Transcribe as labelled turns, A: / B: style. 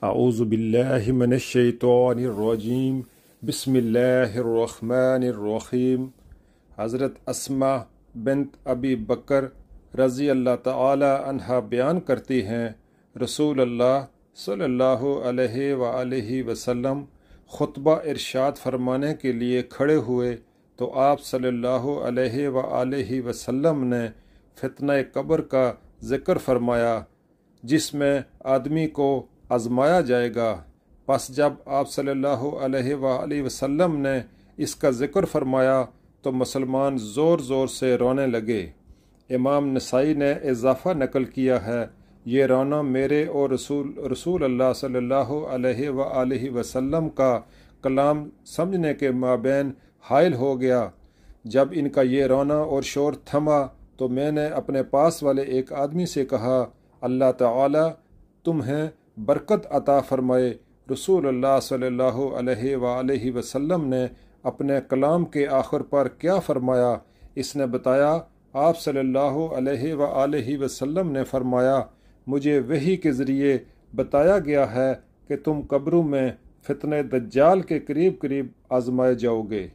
A: اعوذ باللہ من الشیطان الرجیم بسم اللہ الرحمن الرحیم۔ حضرت اسماء بنت ابی بکر رضی اللہ تعالی عنہا بیان کرتی ہیں، رسول اللہ صلی اللہ علیہ وآلہ وسلم خطبہ ارشاد فرمانے کے لیے کھڑے ہوئے تو آپ صلی اللہ علیہ وآلہ وسلم نے فتنہ قبر کا ذکر فرمایا، جس میں آدمی کو آزمایا جائے گا۔ پس جب آپ صلی اللہ علیہ وآلہ وسلم نے اس کا ذکر فرمایا تو مسلمان زور زور سے رونے لگے۔ امام نسائی نے اضافہ نقل کیا ہے، یہ رونا میرے اور رسول اللہ صلی اللہ علیہ وآلہ وسلم کا کلام سمجھنے کے مابین حائل ہو گیا۔ جب ان کا یہ رونا اور شور تھما تو میں نے اپنے پاس والے ایک آدمی سے کہا، اللہ تعالی تمہیں برکت عطا فرمائے۔ رسول اللہ صلی اللہ علیہ وآلہ وسلم نے اپنے کلام کے آخر پر کیا فرمایا؟ اس نے بتایا، آپ صلی اللہ علیہ وآلہ وسلم نے فرمایا، مجھے وحی کے ذریعے بتایا گیا ہے کہ تم قبروں میں فتنہ دجال کے قریب قریب آزمائے جاؤ گے۔